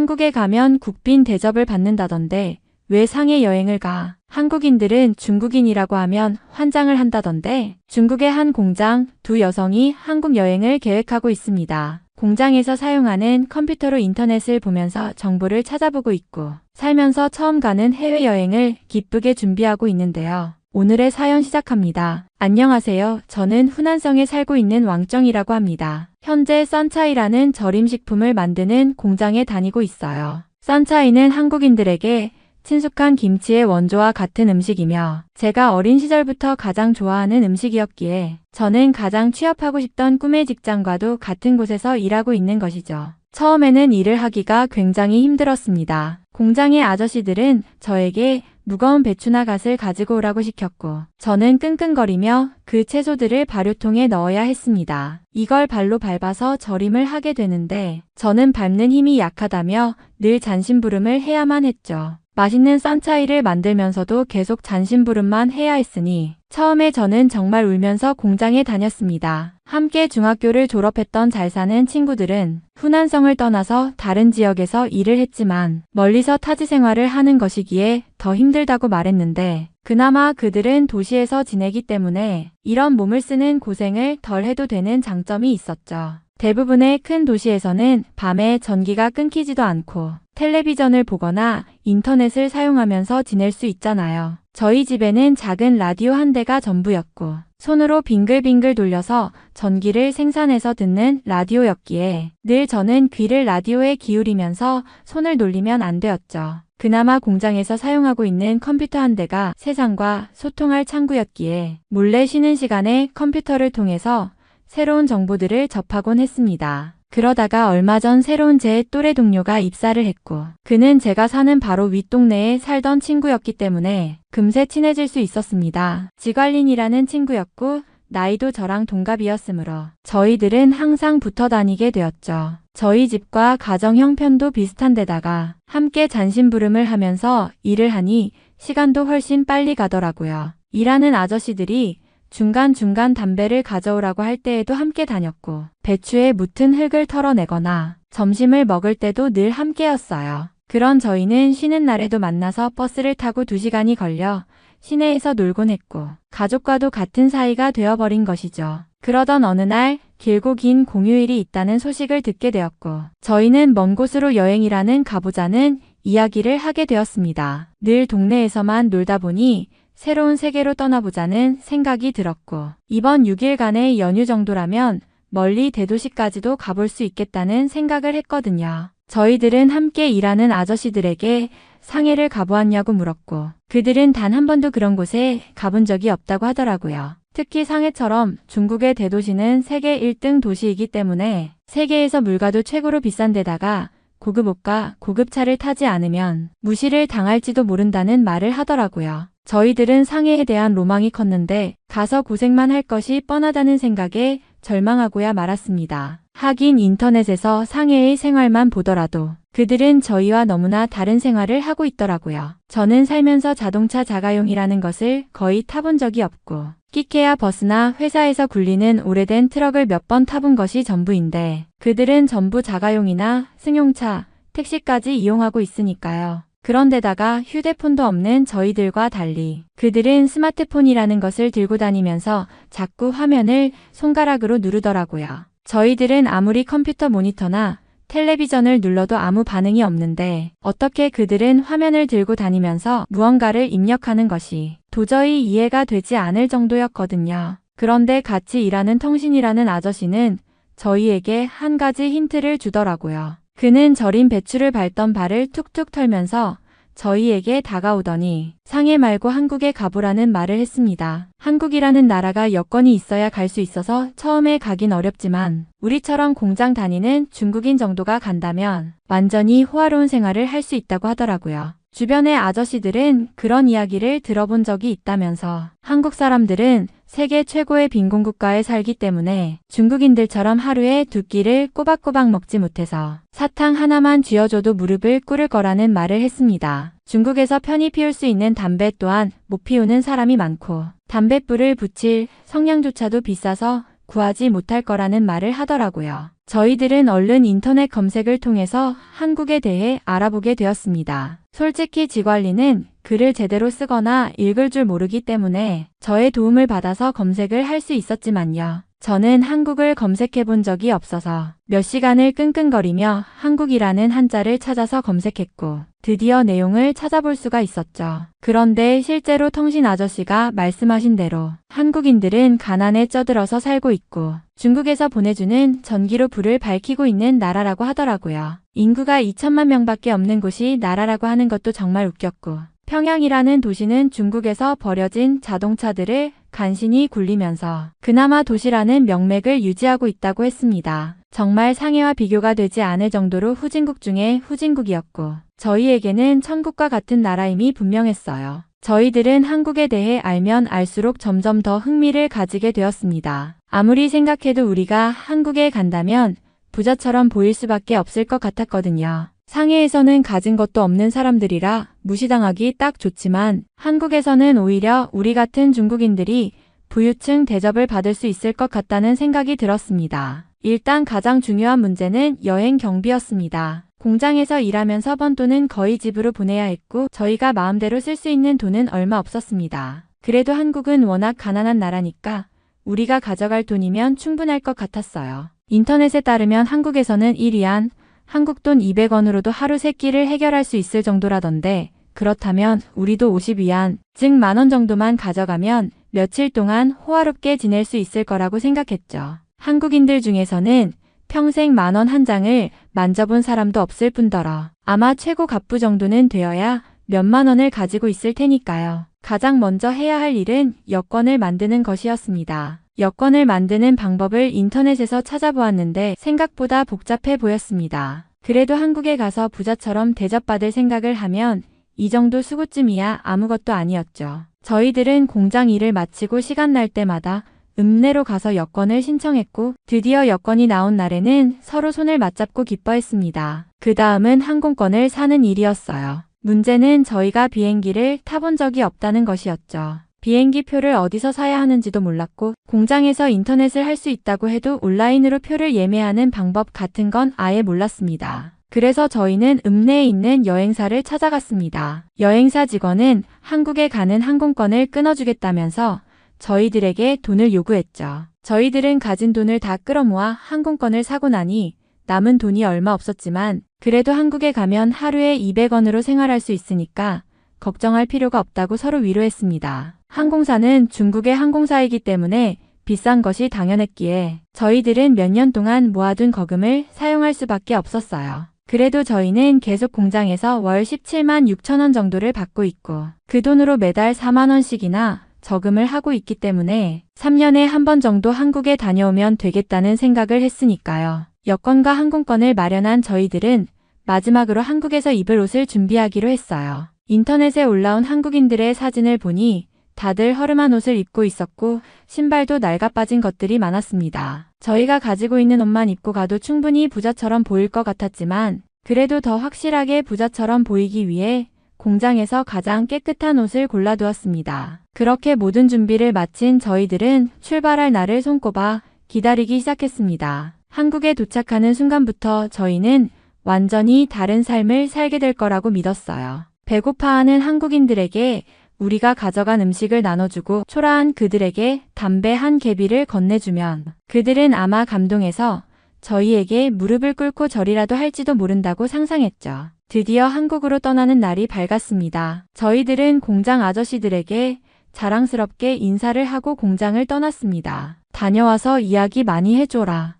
한국에 가면 국빈 대접을 받는다던데 왜 상해 여행을 가? 한국인들은 중국인이라고 하면 환장을 한다던데 중국의 한 공장 두 여성이 한국 여행을 계획하고 있습니다. 공장에서 사용하는 컴퓨터로 인터넷을 보면서 정보를 찾아보고 있고 살면서 처음 가는 해외여행을 기쁘게 준비하고 있는데요. 오늘의 사연 시작합니다. 안녕하세요. 저는 후난성에 살고 있는 왕정이라고 합니다. 현재 썬차이라는 절임식품을 만드는 공장에 다니고 있어요. 썬차이는 한국인들에게 친숙한 김치의 원조와 같은 음식이며 제가 어린 시절부터 가장 좋아하는 음식이었기에 저는 가장 취업하고 싶던 꿈의 직장과도 같은 곳에서 일하고 있는 것이죠. 처음에는 일을 하기가 굉장히 힘들었습니다. 공장의 아저씨들은 저에게 무거운 배추나 갓을 가지고 오라고 시켰고 저는 끙끙거리며 그 채소들을 발효통에 넣어야 했습니다. 이걸 발로 밟아서 절임을 하게 되는데 저는 밟는 힘이 약하다며 늘 잔심부름을 해야만 했죠. 맛있는 썬차이를 만들면서도 계속 잔심부름만 해야 했으니 처음에 저는 정말 울면서 공장에 다녔습니다. 함께 중학교를 졸업했던 잘 사는 친구들은 후난성을 떠나서 다른 지역에서 일을 했지만 멀리서 타지 생활을 하는 것이기에 더 힘들다고 말했는데 그나마 그들은 도시에서 지내기 때문에 이런 몸을 쓰는 고생을 덜 해도 되는 장점이 있었죠. 대부분의 큰 도시에서는 밤에 전기가 끊기지도 않고 텔레비전을 보거나 인터넷을 사용하면서 지낼 수 있잖아요. 저희 집에는 작은 라디오 한 대가 전부였고 손으로 빙글빙글 돌려서 전기를 생산해서 듣는 라디오였기에 늘 저는 귀를 라디오에 기울이면서 손을 놀리면 안 되었죠. 그나마 공장에서 사용하고 있는 컴퓨터 한 대가 세상과 소통할 창구였기에 몰래 쉬는 시간에 컴퓨터를 통해서 새로운 정보들을 접하곤 했습니다. 그러다가 얼마 전 새로운 제 또래 동료가 입사를 했고 그는 제가 사는 바로 윗동네에 살던 친구였기 때문에 금세 친해질 수 있었습니다. 지관린이라는 친구였고 나이도 저랑 동갑이었으므로 저희들은 항상 붙어 다니게 되었죠. 저희 집과 가정 형편도 비슷한 데다가 함께 잔심부름을 하면서 일을 하니 시간도 훨씬 빨리 가더라고요. 일하는 아저씨들이 중간중간 담배를 가져오라고 할 때에도 함께 다녔고 배추에 묻은 흙을 털어내거나 점심을 먹을 때도 늘 함께였어요. 그런 저희는 쉬는 날에도 만나서 버스를 타고 2시간이 걸려 시내에서 놀곤 했고 가족과도 같은 사이가 되어버린 것이죠. 그러던 어느 날 길고 긴 공휴일이 있다는 소식을 듣게 되었고 저희는 먼 곳으로 여행이라는 가보자는 이야기를 하게 되었습니다. 늘 동네에서만 놀다 보니 새로운 세계로 떠나보자는 생각이 들었고 이번 6일간의 연휴 정도라면 멀리 대도시까지도 가볼 수 있겠다는 생각을 했거든요. 저희들은 함께 일하는 아저씨들에게 상해를 가보았냐고 물었고 그들은 단 한 번도 그런 곳에 가본 적이 없다고 하더라고요. 특히 상해처럼 중국의 대도시는 세계 1등 도시이기 때문에 세계에서 물가도 최고로 비싼 데다가 고급 옷과 고급 차를 타지 않으면 무시를 당할지도 모른다는 말을 하더라고요. 저희들은 상해에 대한 로망이 컸는데 가서 고생만 할 것이 뻔하다는 생각에 절망하고야 말았습니다. 하긴 인터넷에서 상해의 생활만 보더라도 그들은 저희와 너무나 다른 생활을 하고 있더라고요. 저는 살면서 자동차 자가용이라는 것을 거의 타본 적이 없고 끼케야 버스나 회사에서 굴리는 오래된 트럭을 몇 번 타본 것이 전부인데 그들은 전부 자가용이나 승용차, 택시까지 이용하고 있으니까요. 그런데다가 휴대폰도 없는 저희들과 달리 그들은 스마트폰이라는 것을 들고 다니면서 자꾸 화면을 손가락으로 누르더라고요. 저희들은 아무리 컴퓨터 모니터나 텔레비전을 눌러도 아무 반응이 없는데 어떻게 그들은 화면을 들고 다니면서 무언가를 입력하는 것이 도저히 이해가 되지 않을 정도였거든요. 그런데 같이 일하는 텅신이라는 아저씨는 저희에게 한 가지 힌트를 주더라고요. 그는 절인 배추를 밟던 발을 툭툭 털면서 저희에게 다가오더니 상해 말고 한국에 가보라는 말을 했습니다. 한국이라는 나라가 여건이 있어야 갈 수 있어서 처음에 가긴 어렵지만 우리처럼 공장 다니는 중국인 정도가 간다면 완전히 호화로운 생활을 할 수 있다고 하더라고요. 주변의 아저씨들은 그런 이야기를 들어본 적이 있다면서 한국 사람들은 세계 최고의 빈곤국가에 살기 때문에 중국인들처럼 하루에 2끼를 꼬박꼬박 먹지 못해서 사탕 하나만 쥐어줘도 무릎을 꿇을 거라는 말을 했습니다. 중국에서 편히 피울 수 있는 담배 또한 못 피우는 사람이 많고 담뱃불을 붙일 성냥조차도 비싸서 구하지 못할 거라는 말을 하더라고요. 저희들은 얼른 인터넷 검색을 통해서 한국에 대해 알아보게 되었습니다. 솔직히 지관리는 글을 제대로 쓰거나 읽을 줄 모르기 때문에 저의 도움을 받아서 검색을 할 수 있었지만요. 저는 한국을 검색해 본 적이 없어서 몇 시간을 끙끙거리며 한국이라는 한자를 찾아서 검색했고 드디어 내용을 찾아볼 수가 있었죠. 그런데 실제로 통신 아저씨가 말씀하신 대로 한국인들은 가난에 쩌들어서 살고 있고 중국에서 보내주는 전기로 불을 밝히고 있는 나라라고 하더라고요. 인구가 2천만 명밖에 없는 곳이 나라라고 하는 것도 정말 웃겼고 평양이라는 도시는 중국에서 버려진 자동차들을 간신히 굴리면서 그나마 도시라는 명맥을 유지하고 있다고 했습니다. 정말 상해와 비교가 되지 않을 정도로 후진국 중에 후진국이었고 저희에게는 천국과 같은 나라임이 분명했어요. 저희들은 한국에 대해 알면 알수록 점점 더 흥미를 가지게 되었습니다. 아무리 생각해도 우리가 한국에 간다면 부자처럼 보일 수밖에 없을 것 같았거든요. 상해에서는 가진 것도 없는 사람들이라 무시당하기 딱 좋지만 한국에서는 오히려 우리 같은 중국인들이 부유층 대접을 받을 수 있을 것 같다는 생각이 들었습니다. 일단 가장 중요한 문제는 여행 경비였습니다. 공장에서 일하면서 번 돈은 거의 집으로 보내야 했고 저희가 마음대로 쓸 수 있는 돈은 얼마 없었습니다. 그래도 한국은 워낙 가난한 나라니까 우리가 가져갈 돈이면 충분할 것 같았어요. 인터넷에 따르면 한국에서는 1위안 한국 돈 200원으로도 하루 3끼를 해결할 수 있을 정도라던데 그렇다면 우리도 50위안, 즉 만원 정도만 가져가면 며칠 동안 호화롭게 지낼 수 있을 거라고 생각했죠. 한국인들 중에서는 평생 만원 한 장을 만져본 사람도 없을 뿐더러 아마 최고 갑부 정도는 되어야 몇만 원을 가지고 있을 테니까요. 가장 먼저 해야 할 일은 여권을 만드는 것이었습니다. 여권을 만드는 방법을 인터넷에서 찾아보았는데 생각보다 복잡해 보였습니다. 그래도 한국에 가서 부자처럼 대접받을 생각을 하면 이 정도 수고쯤이야 아무것도 아니었죠. 저희들은 공장 일을 마치고 시간 날 때마다 읍내로 가서 여권을 신청했고 드디어 여권이 나온 날에는 서로 손을 맞잡고 기뻐했습니다. 그 다음은 항공권을 사는 일이었어요. 문제는 저희가 비행기를 타본 적이 없다는 것이었죠. 비행기 표를 어디서 사야 하는지도 몰랐고 공장에서 인터넷을 할 수 있다고 해도 온라인으로 표를 예매하는 방법 같은 건 아예 몰랐습니다. 그래서 저희는 읍내에 있는 여행사를 찾아갔습니다. 여행사 직원은 한국에 가는 항공권을 끊어주겠다면서 저희들에게 돈을 요구했죠. 저희들은 가진 돈을 다 끌어모아 항공권을 사고 나니 남은 돈이 얼마 없었지만 그래도 한국에 가면 하루에 200원으로 생활할 수 있으니까 걱정할 필요가 없다고 서로 위로했습니다. 항공사는 중국의 항공사이기 때문에 비싼 것이 당연했기에 저희들은 몇 년 동안 모아둔 거금을 사용할 수밖에 없었어요. 그래도 저희는 계속 공장에서 월 17만 6천 원 정도를 받고 있고 그 돈으로 매달 4만 원씩이나 저금을 하고 있기 때문에 3년에 한 번 정도 한국에 다녀오면 되겠다는 생각을 했으니까요. 여권과 항공권을 마련한 저희들은 마지막으로 한국에서 입을 옷을 준비하기로 했어요. 인터넷에 올라온 한국인들의 사진을 보니 다들 허름한 옷을 입고 있었고 신발도 낡아빠진 것들이 많았습니다. 저희가 가지고 있는 옷만 입고 가도 충분히 부자처럼 보일 것 같았지만 그래도 더 확실하게 부자처럼 보이기 위해 공장에서 가장 깨끗한 옷을 골라두었습니다. 그렇게 모든 준비를 마친 저희들은 출발할 날을 손꼽아 기다리기 시작했습니다. 한국에 도착하는 순간부터 저희는 완전히 다른 삶을 살게 될 거라고 믿었어요. 배고파하는 한국인들에게 우리가 가져간 음식을 나눠주고 초라한 그들에게 담배 한 개비를 건네주면 그들은 아마 감동해서 저희에게 무릎을 꿇고 절이라도 할지도 모른다고 상상했죠. 드디어 한국으로 떠나는 날이 밝았습니다. 저희들은 공장 아저씨들에게 자랑스럽게 인사를 하고 공장을 떠났습니다. 다녀와서 이야기 많이 해줘라.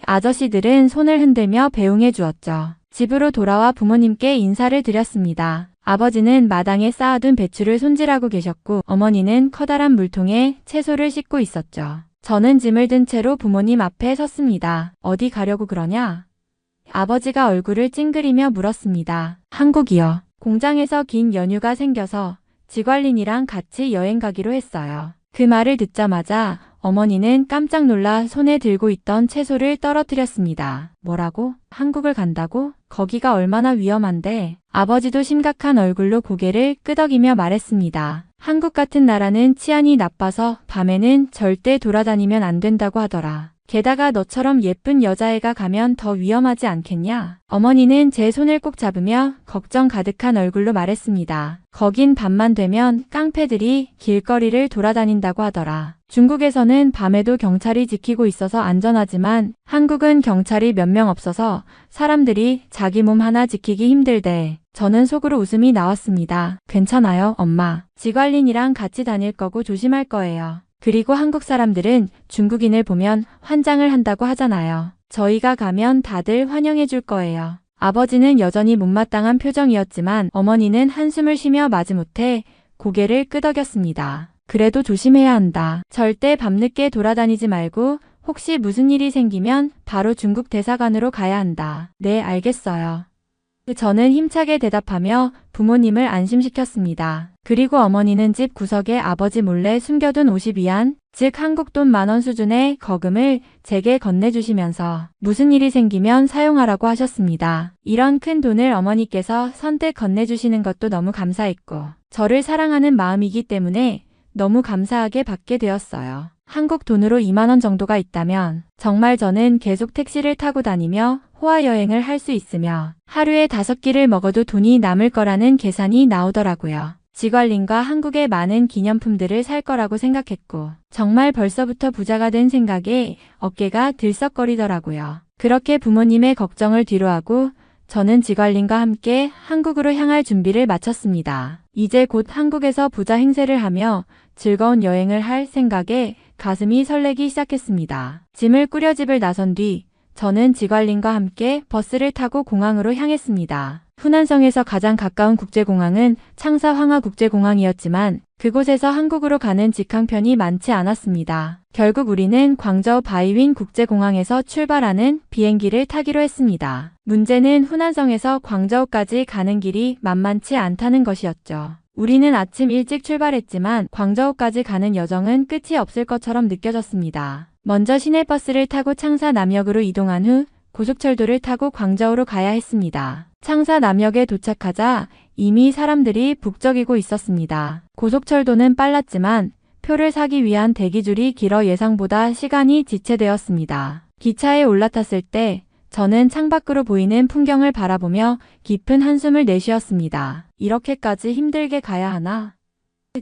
아저씨들은 손을 흔들며 배웅해 주었죠. 집으로 돌아와 부모님께 인사를 드렸습니다. 아버지는 마당에 쌓아둔 배추를 손질하고 계셨고 어머니는 커다란 물통에 채소를 씻고 있었죠. 저는 짐을 든 채로 부모님 앞에 섰습니다. 어디 가려고 그러냐? 아버지가 얼굴을 찡그리며 물었습니다. 한국이요. 공장에서 긴 연휴가 생겨서 지관린이랑 같이 여행 가기로 했어요. 그 말을 듣자마자 어머니는 깜짝 놀라 손에 들고 있던 채소를 떨어뜨렸습니다. 뭐라고? 한국을 간다고? 거기가 얼마나 위험한데? 아버지도 심각한 얼굴로 고개를 끄덕이며 말했습니다. 한국 같은 나라는 치안이 나빠서 밤에는 절대 돌아다니면 안 된다고 하더라. 게다가 너처럼 예쁜 여자애가 가면 더 위험하지 않겠냐? 어머니는 제 손을 꼭 잡으며 걱정 가득한 얼굴로 말했습니다. 거긴 밤만 되면 깡패들이 길거리를 돌아다닌다고 하더라. 중국에서는 밤에도 경찰이 지키고 있어서 안전하지만 한국은 경찰이 몇 명 없어서 사람들이 자기 몸 하나 지키기 힘들대. 저는 속으로 웃음이 나왔습니다. 괜찮아요, 엄마. 지관린이랑 같이 다닐 거고 조심할 거예요. 그리고 한국 사람들은 중국인을 보면 환장을 한다고 하잖아요. 저희가 가면 다들 환영해 줄 거예요. 아버지는 여전히 못마땅한 표정이었지만 어머니는 한숨을 쉬며 마지못해 고개를 끄덕였습니다. 그래도 조심해야 한다. 절대 밤늦게 돌아다니지 말고 혹시 무슨 일이 생기면 바로 중국 대사관으로 가야 한다. 네, 알겠어요. 저는 힘차게 대답하며 부모님을 안심시켰습니다. 그리고 어머니는 집 구석에 아버지 몰래 숨겨둔 50위안, 즉 한국 돈 10,000원 수준의 거금을 제게 건네주시면서 무슨 일이 생기면 사용하라고 하셨습니다. 이런 큰 돈을 어머니께서 선뜻 건네주시는 것도 너무 감사했고 저를 사랑하는 마음이기 때문에 너무 감사하게 받게 되었어요. 한국 돈으로 20,000원 정도가 있다면 정말 저는 계속 택시를 타고 다니며 호화 여행을 할 수 있으며 하루에 5끼를 먹어도 돈이 남을 거라는 계산이 나오더라고요. 지관린과 한국의 많은 기념품들을 살 거라고 생각했고 정말 벌써부터 부자가 된 생각에 어깨가 들썩거리더라고요. 그렇게 부모님의 걱정을 뒤로하고 저는 지관린과 함께 한국으로 향할 준비를 마쳤습니다. 이제 곧 한국에서 부자 행세를 하며 즐거운 여행을 할 생각에 가슴이 설레기 시작했습니다. 짐을 꾸려 집을 나선 뒤 저는 지관린과 함께 버스를 타고 공항으로 향했습니다. 후난성에서 가장 가까운 국제공항은 창사 황화국제공항이었지만 그곳에서 한국으로 가는 직항편이 많지 않았습니다. 결국 우리는 광저우 바이윈 국제공항에서 출발하는 비행기를 타기로 했습니다. 문제는 후난성에서 광저우까지 가는 길이 만만치 않다는 것이었죠. 우리는 아침 일찍 출발했지만 광저우까지 가는 여정은 끝이 없을 것처럼 느껴졌습니다. 먼저 시내버스를 타고 창사남역으로 이동한 후 고속철도를 타고 광저우로 가야 했습니다. 창사남역에 도착하자 이미 사람들이 북적이고 있었습니다. 고속철도는 빨랐지만 표를 사기 위한 대기줄이 길어 예상보다 시간이 지체되었습니다. 기차에 올라탔을 때 저는 창밖으로 보이는 풍경을 바라보며 깊은 한숨을 내쉬었습니다. 이렇게까지 힘들게 가야 하나?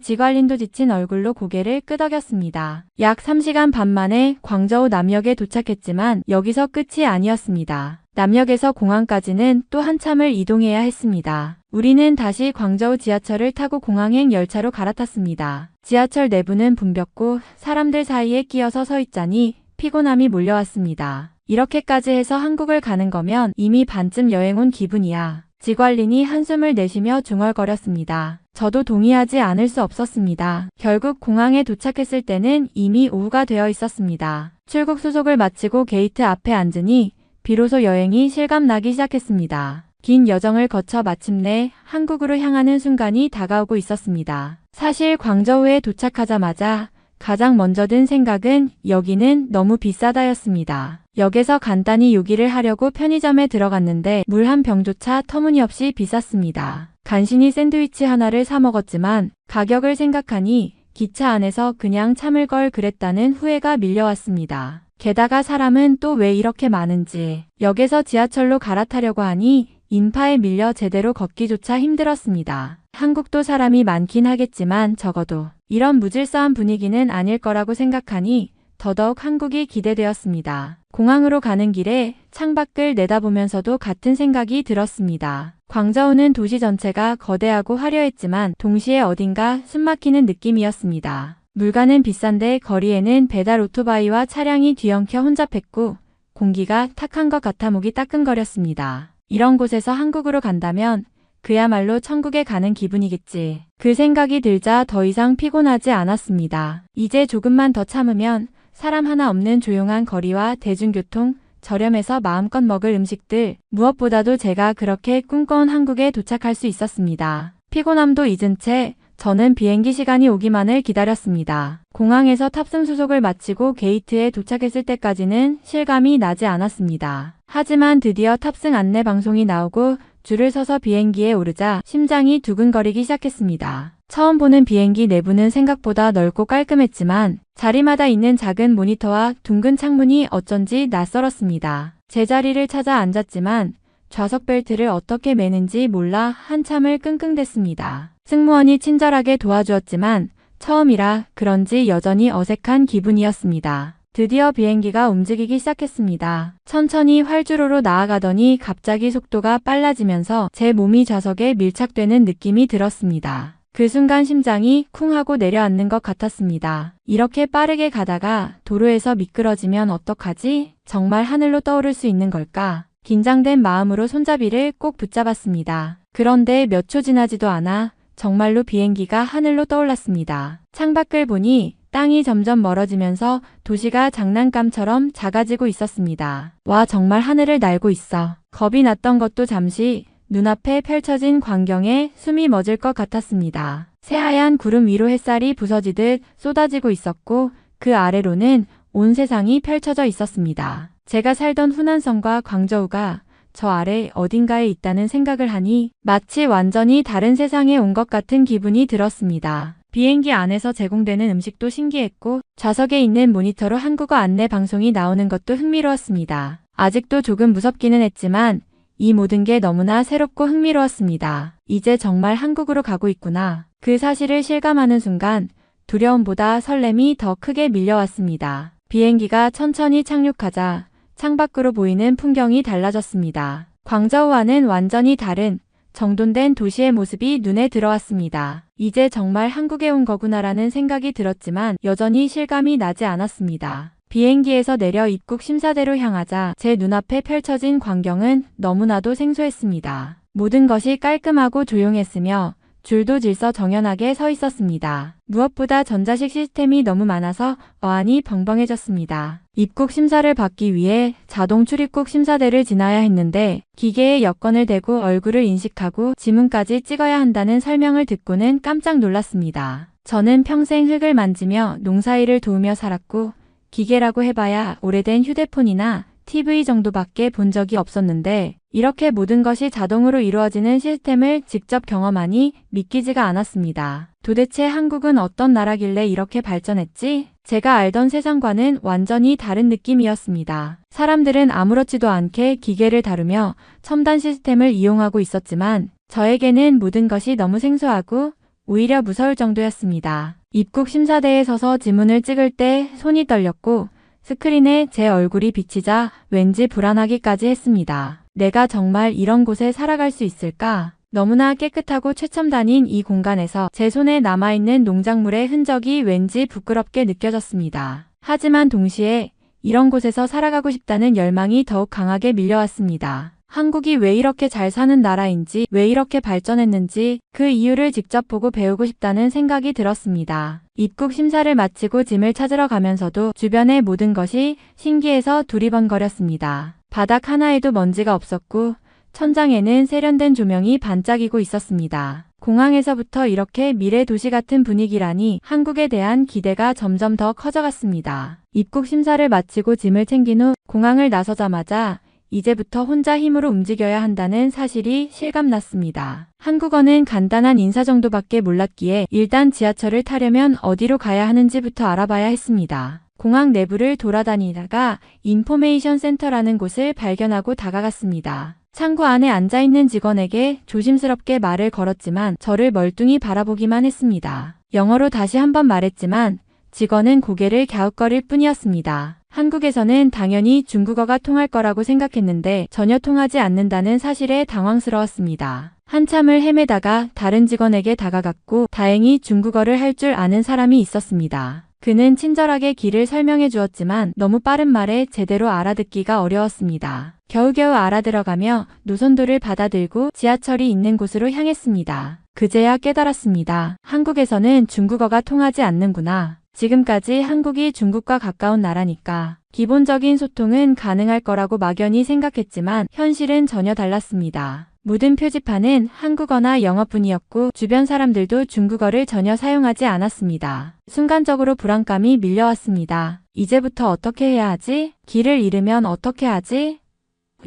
지관린도 지친 얼굴로 고개를 끄덕였습니다. 약 3시간 반 만에 광저우 남역에 도착했지만 여기서 끝이 아니었습니다. 남역에서 공항까지는 또 한참을 이동해야 했습니다. 우리는 다시 광저우 지하철을 타고 공항행 열차로 갈아탔습니다. 지하철 내부는 붐볐고 사람들 사이에 끼어서 서 있자니 피곤함이 몰려왔습니다. 이렇게까지 해서 한국을 가는 거면 이미 반쯤 여행 온 기분이야. 지관린이 한숨을 내쉬며 중얼거렸습니다. 저도 동의하지 않을 수 없었습니다. 결국 공항에 도착했을 때는 이미 오후가 되어 있었습니다. 출국 수속을 마치고 게이트 앞에 앉으니 비로소 여행이 실감나기 시작했습니다. 긴 여정을 거쳐 마침내 한국으로 향하는 순간이 다가오고 있었습니다. 사실 광저우에 도착하자마자 가장 먼저 든 생각은 여기는 너무 비싸다였습니다. 역에서 간단히 요기를 하려고 편의점에 들어갔는데 물 한 병조차 터무니없이 비쌌습니다. 간신히 샌드위치 하나를 사 먹었지만 가격을 생각하니 기차 안에서 그냥 참을 걸 그랬다는 후회가 밀려왔습니다. 게다가 사람은 또 왜 이렇게 많은지 역에서 지하철로 갈아타려고 하니 인파에 밀려 제대로 걷기조차 힘들었습니다. 한국도 사람이 많긴 하겠지만 적어도 이런 무질서한 분위기는 아닐 거라고 생각하니 더더욱 한국이 기대되었습니다. 공항으로 가는 길에 창밖을 내다보면서도 같은 생각이 들었습니다. 광저우는 도시 전체가 거대하고 화려했지만 동시에 어딘가 숨막히는 느낌이었습니다. 물가는 비싼데 거리에는 배달 오토바이와 차량이 뒤엉켜 혼잡했고 공기가 탁한 것 같아 목이 따끔거렸습니다. 이런 곳에서 한국으로 간다면 그야말로 천국에 가는 기분이겠지. 그 생각이 들자 더 이상 피곤하지 않았습니다. 이제 조금만 더 참으면 사람 하나 없는 조용한 거리와 대중교통, 저렴해서 마음껏 먹을 음식들, 무엇보다도 제가 그렇게 꿈꿔온 한국에 도착할 수 있었습니다. 피곤함도 잊은 채 저는 비행기 시간이 오기만을 기다렸습니다. 공항에서 탑승 수속을 마치고 게이트에 도착했을 때까지는 실감이 나지 않았습니다. 하지만 드디어 탑승 안내 방송이 나오고 줄을 서서 비행기에 오르자 심장이 두근거리기 시작했습니다. 처음 보는 비행기 내부는 생각보다 넓고 깔끔했지만 자리마다 있는 작은 모니터와 둥근 창문이 어쩐지 낯설었습니다. 제자리를 찾아 앉았지만 좌석 벨트를 어떻게 매는지 몰라 한참을 끙끙댔습니다. 승무원이 친절하게 도와주었지만 처음이라 그런지 여전히 어색한 기분이었습니다. 드디어 비행기가 움직이기 시작했습니다. 천천히 활주로로 나아가더니 갑자기 속도가 빨라지면서 제 몸이 좌석에 밀착되는 느낌이 들었습니다. 그 순간 심장이 쿵 하고 내려앉는 것 같았습니다. 이렇게 빠르게 가다가 도로에서 미끄러지면 어떡하지? 정말 하늘로 떠오를 수 있는 걸까? 긴장된 마음으로 손잡이를 꼭 붙잡았습니다. 그런데 몇 초 지나지도 않아 정말로 비행기가 하늘로 떠올랐습니다. 창밖을 보니 땅이 점점 멀어지면서 도시가 장난감처럼 작아지고 있었습니다. 와, 정말 하늘을 날고 있어. 겁이 났던 것도 잠시 눈앞에 펼쳐진 광경에 숨이 멎을 것 같았습니다. 새하얀 구름 위로 햇살이 부서지듯 쏟아지고 있었고 그 아래로는 온 세상이 펼쳐져 있었습니다. 제가 살던 후난성과 광저우가 저 아래 어딘가에 있다는 생각을 하니 마치 완전히 다른 세상에 온 것 같은 기분이 들었습니다. 비행기 안에서 제공되는 음식도 신기했고 좌석에 있는 모니터로 한국어 안내 방송이 나오는 것도 흥미로웠습니다. 아직도 조금 무섭기는 했지만 이 모든 게 너무나 새롭고 흥미로웠습니다. 이제 정말 한국으로 가고 있구나. 그 사실을 실감하는 순간 두려움보다 설렘이 더 크게 밀려왔습니다. 비행기가 천천히 착륙하자 창밖으로 보이는 풍경이 달라졌습니다. 광저우와는 완전히 다른 정돈된 도시의 모습이 눈에 들어왔습니다. 이제 정말 한국에 온 거구나라는 생각이 들었지만 여전히 실감이 나지 않았습니다. 비행기에서 내려 입국 심사대로 향하자 제 눈앞에 펼쳐진 광경은 너무나도 생소했습니다. 모든 것이 깔끔하고 조용했으며 줄도 질서정연하게 서 있었습니다. 무엇보다 전자식 시스템이 너무 많아서 어안이 벙벙해졌습니다. 입국 심사를 받기 위해 자동 출입국 심사대를 지나야 했는데 기계에 여권을 대고 얼굴을 인식하고 지문까지 찍어야 한다는 설명을 듣고는 깜짝 놀랐습니다. 저는 평생 흙을 만지며 농사일을 도우며 살았고 기계라고 해봐야 오래된 휴대폰이나 TV 정도밖에 본 적이 없었는데 이렇게 모든 것이 자동으로 이루어지는 시스템을 직접 경험하니 믿기지가 않았습니다. 도대체 한국은 어떤 나라길래 이렇게 발전했지? 제가 알던 세상과는 완전히 다른 느낌이었습니다. 사람들은 아무렇지도 않게 기계를 다루며 첨단 시스템을 이용하고 있었지만 저에게는 모든 것이 너무 생소하고 오히려 무서울 정도였습니다. 입국 심사대에 서서 지문을 찍을 때 손이 떨렸고 스크린에 제 얼굴이 비치자 왠지 불안하기까지 했습니다. 내가 정말 이런 곳에 살아갈 수 있을까? 너무나 깨끗하고 최첨단인 이 공간에서 제 손에 남아있는 농작물의 흔적이 왠지 부끄럽게 느껴졌습니다. 하지만 동시에 이런 곳에서 살아가고 싶다는 열망이 더욱 강하게 밀려왔습니다. 한국이 왜 이렇게 잘 사는 나라인지, 왜 이렇게 발전했는지 그 이유를 직접 보고 배우고 싶다는 생각이 들었습니다. 입국 심사를 마치고 짐을 찾으러 가면서도 주변의 모든 것이 신기해서 두리번거렸습니다. 바닥 하나에도 먼지가 없었고 천장에는 세련된 조명이 반짝이고 있었습니다. 공항에서부터 이렇게 미래 도시 같은 분위기라니 한국에 대한 기대가 점점 더 커져갔습니다. 입국 심사를 마치고 짐을 챙긴 후 공항을 나서자마자 이제부터 혼자 힘으로 움직여야 한다는 사실이 실감났습니다. 한국어는 간단한 인사 정도밖에 몰랐기에 일단 지하철을 타려면 어디로 가야 하는지부터 알아봐야 했습니다. 공항 내부를 돌아다니다가 인포메이션 센터라는 곳을 발견하고 다가갔습니다. 창구 안에 앉아있는 직원에게 조심스럽게 말을 걸었지만 저를 멀뚱히 바라보기만 했습니다. 영어로 다시 한번 말했지만 직원은 고개를 갸웃거릴 뿐이었습니다. 한국에서는 당연히 중국어가 통할 거라고 생각했는데 전혀 통하지 않는다는 사실에 당황스러웠습니다. 한참을 헤매다가 다른 직원에게 다가갔고 다행히 중국어를 할 줄 아는 사람이 있었습니다. 그는 친절하게 길을 설명해 주었지만 너무 빠른 말에 제대로 알아듣기가 어려웠습니다. 겨우겨우 알아들어가며 노선도를 받아들고 지하철이 있는 곳으로 향했습니다. 그제야 깨달았습니다. 한국에서는 중국어가 통하지 않는구나. 지금까지 한국이 중국과 가까운 나라니까 기본적인 소통은 가능할 거라고 막연히 생각했지만 현실은 전혀 달랐습니다. 모든 표지판은 한국어나 영어뿐이었고 주변 사람들도 중국어를 전혀 사용하지 않았습니다. 순간적으로 불안감이 밀려왔습니다. 이제부터 어떻게 해야 하지? 길을 잃으면 어떻게 하지?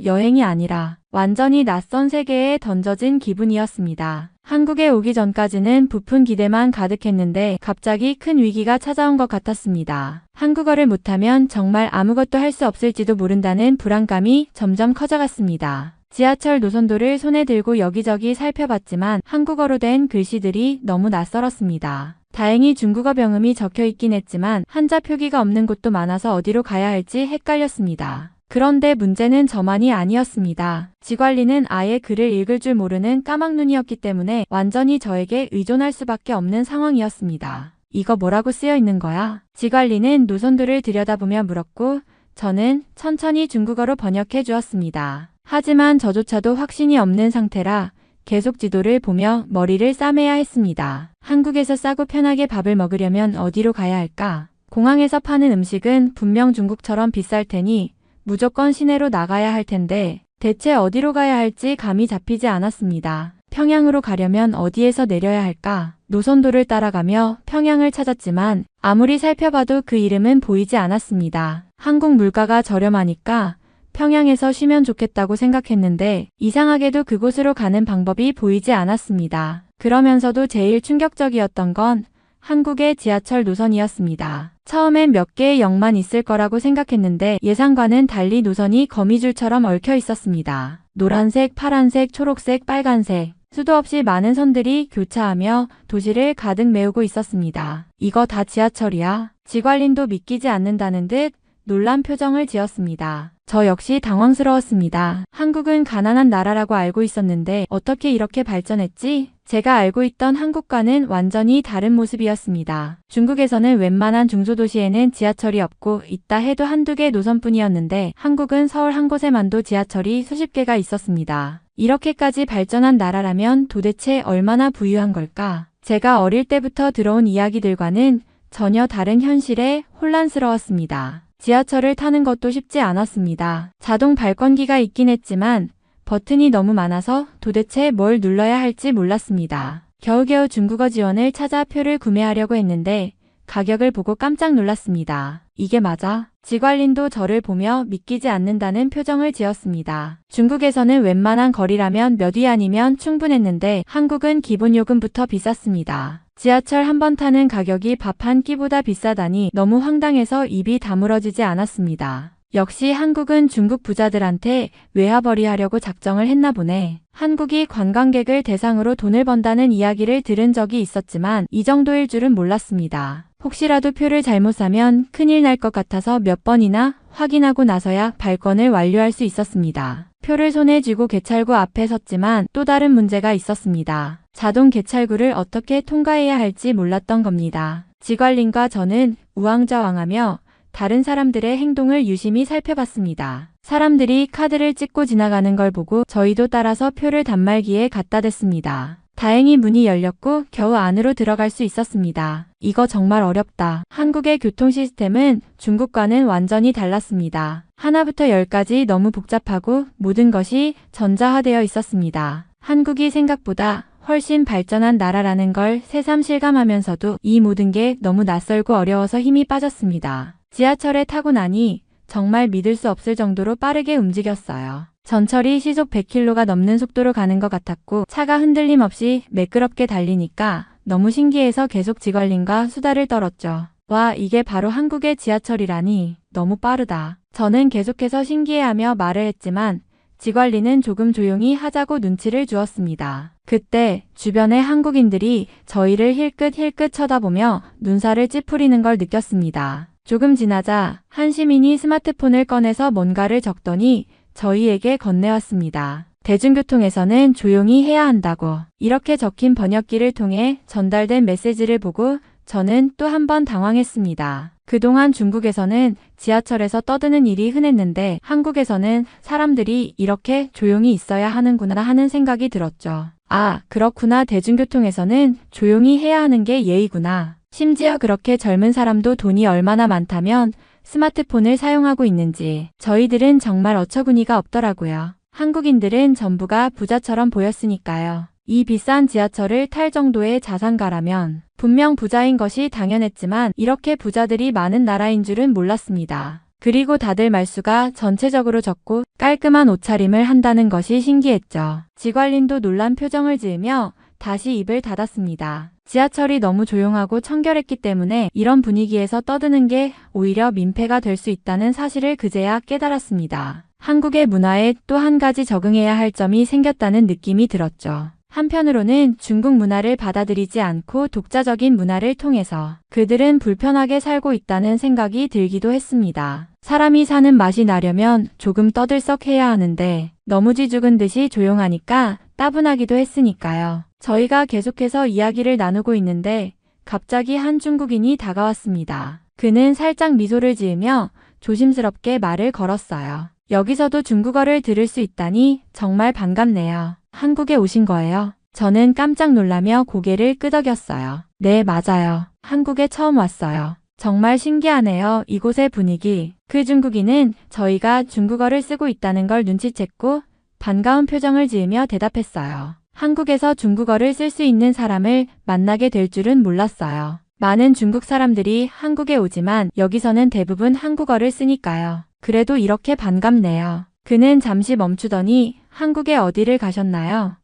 여행이 아니라 완전히 낯선 세계에 던져진 기분이었습니다. 한국에 오기 전까지는 부푼 기대만 가득했는데 갑자기 큰 위기가 찾아온 것 같았습니다. 한국어를 못하면 정말 아무것도 할 수 없을지도 모른다는 불안감이 점점 커져갔습니다. 지하철 노선도를 손에 들고 여기저기 살펴봤지만 한국어로 된 글씨들이 너무 낯설었습니다. 다행히 중국어 병음이 적혀 있긴 했지만 한자 표기가 없는 곳도 많아서 어디로 가야 할지 헷갈렸습니다. 그런데 문제는 저만이 아니었습니다. 지관리는 아예 글을 읽을 줄 모르는 까막눈이었기 때문에 완전히 저에게 의존할 수밖에 없는 상황이었습니다. 이거 뭐라고 쓰여 있는 거야? 지관리는 노선도를 들여다보며 물었고 저는 천천히 중국어로 번역해 주었습니다. 하지만 저조차도 확신이 없는 상태라 계속 지도를 보며 머리를 싸매야 했습니다. 한국에서 싸고 편하게 밥을 먹으려면 어디로 가야 할까? 공항에서 파는 음식은 분명 중국처럼 비쌀 테니 무조건 시내로 나가야 할 텐데 대체 어디로 가야 할지 감이 잡히지 않았습니다. 평양으로 가려면 어디에서 내려야 할까? 노선도를 따라가며 평양을 찾았지만 아무리 살펴봐도 그 이름은 보이지 않았습니다. 한국 물가가 저렴하니까 평양에서 쉬면 좋겠다고 생각했는데 이상하게도 그곳으로 가는 방법이 보이지 않았습니다. 그러면서도 제일 충격적이었던 건 한국의 지하철 노선이었습니다. 처음엔 몇 개의 역만 있을 거라고 생각했는데 예상과는 달리 노선이 거미줄처럼 얽혀 있었습니다. 노란색, 파란색, 초록색, 빨간색 수도 없이 많은 선들이 교차하며 도시를 가득 메우고 있었습니다. 이거 다 지하철이야? 지관린도 믿기지 않는다는 듯 놀란 표정을 지었습니다. 저 역시 당황스러웠습니다. 한국은 가난한 나라라고 알고 있었는데 어떻게 이렇게 발전했지? 제가 알고 있던 한국과는 완전히 다른 모습이었습니다. 중국에서는 웬만한 중소도시에는 지하철이 없고 있다 해도 한두 개 노선뿐이었는데 한국은 서울 한 곳에만도 지하철이 수십 개가 있었습니다. 이렇게까지 발전한 나라라면 도대체 얼마나 부유한 걸까? 제가 어릴 때부터 들어온 이야기들과는 전혀 다른 현실에 혼란스러웠습니다. 지하철을 타는 것도 쉽지 않았습니다. 자동 발권기가 있긴 했지만 버튼이 너무 많아서 도대체 뭘 눌러야 할지 몰랐습니다. 겨우겨우 중국어 지원을 찾아 표를 구매하려고 했는데 가격을 보고 깜짝 놀랐습니다. 이게 맞아? 지관린도 저를 보며 믿기지 않는다는 표정을 지었습니다. 중국에서는 웬만한 거리라면 몇 위 아니면 충분했는데 한국은 기본 요금부터 비쌌습니다. 지하철 한 번 타는 가격이 밥 한 끼보다 비싸다니 너무 황당해서 입이 다물어지지 않았습니다. 역시 한국은 중국 부자들한테 외화벌이하려고 작정을 했나 보네. 한국이 관광객을 대상으로 돈을 번다는 이야기를 들은 적이 있었지만 이 정도일 줄은 몰랐습니다. 혹시라도 표를 잘못 사면 큰일 날 것 같아서 몇 번이나 확인하고 나서야 발권을 완료할 수 있었습니다. 표를 손에 쥐고 개찰구 앞에 섰지만 또 다른 문제가 있었습니다. 자동 개찰구를 어떻게 통과해야 할지 몰랐던 겁니다. 지관린과 저는 우왕좌왕하며 다른 사람들의 행동을 유심히 살펴봤습니다. 사람들이 카드를 찍고 지나가는 걸 보고 저희도 따라서 표를 단말기에 갖다 댔습니다. 다행히 문이 열렸고 겨우 안으로 들어갈 수 있었습니다. 이거 정말 어렵다. 한국의 교통 시스템은 중국과는 완전히 달랐습니다. 하나부터 열까지 너무 복잡하고 모든 것이 전자화되어 있었습니다. 한국이 생각보다 훨씬 발전한 나라라는 걸 새삼 실감하면서도 이 모든 게 너무 낯설고 어려워서 힘이 빠졌습니다. 지하철에 타고 나니 정말 믿을 수 없을 정도로 빠르게 움직였어요. 전철이 시속 100km가 넘는 속도로 가는 것 같았고 차가 흔들림 없이 매끄럽게 달리니까 너무 신기해서 계속 지관린과 수다를 떨었죠. 와, 이게 바로 한국의 지하철이라니 너무 빠르다. 저는 계속해서 신기해하며 말을 했지만 지관리는 조금 조용히 하자고 눈치를 주었습니다. 그때 주변의 한국인들이 저희를 힐끗힐끗 쳐다보며 눈살을 찌푸리는 걸 느꼈습니다. 조금 지나자 한 시민이 스마트폰을 꺼내서 뭔가를 적더니 저희에게 건네왔습니다. 대중교통에서는 조용히 해야 한다고. 이렇게 적힌 번역기를 통해 전달된 메시지를 보고 저는 또 한 번 당황했습니다. 그동안 중국에서는 지하철에서 떠드는 일이 흔했는데 한국에서는 사람들이 이렇게 조용히 있어야 하는구나 하는 생각이 들었죠. 아, 그렇구나. 대중교통에서는 조용히 해야 하는 게 예의구나. 심지어 그렇게 젊은 사람도 돈이 얼마나 많다면 스마트폰을 사용하고 있는지 저희들은 정말 어처구니가 없더라고요. 한국인들은 전부가 부자처럼 보였으니까요. 이 비싼 지하철을 탈 정도의 자산가라면 분명 부자인 것이 당연했지만 이렇게 부자들이 많은 나라인 줄은 몰랐습니다. 그리고 다들 말수가 전체적으로 적고 깔끔한 옷차림을 한다는 것이 신기했죠. 지관린도 놀란 표정을 지으며 다시 입을 닫았습니다. 지하철이 너무 조용하고 청결했기 때문에 이런 분위기에서 떠드는 게 오히려 민폐가 될 수 있다는 사실을 그제야 깨달았습니다. 한국의 문화에 또 한 가지 적응해야 할 점이 생겼다는 느낌이 들었죠. 한편으로는 중국 문화를 받아들이지 않고 독자적인 문화를 통해서 그들은 불편하게 살고 있다는 생각이 들기도 했습니다. 사람이 사는 맛이 나려면 조금 떠들썩해야 하는데 너무 쥐죽은 듯이 조용하니까 따분하기도 했으니까요. 저희가 계속해서 이야기를 나누고 있는데 갑자기 한 중국인이 다가왔습니다. 그는 살짝 미소를 지으며 조심스럽게 말을 걸었어요. 여기서도 중국어를 들을 수 있다니 정말 반갑네요. 한국에 오신 거예요? 저는 깜짝 놀라며 고개를 끄덕였어요. 네, 맞아요. 한국에 처음 왔어요. 정말 신기하네요. 이곳의 분위기. 그 중국인은 저희가 중국어를 쓰고 있다는 걸 눈치챘고 반가운 표정을 지으며 대답했어요. 한국에서 중국어를 쓸 수 있는 사람을 만나게 될 줄은 몰랐어요. 많은 중국 사람들이 한국에 오지만 여기서는 대부분 한국어를 쓰니까요. 그래도 이렇게 반갑네요. 그는 잠시 멈추더니 한국에 어디를 가셨나요?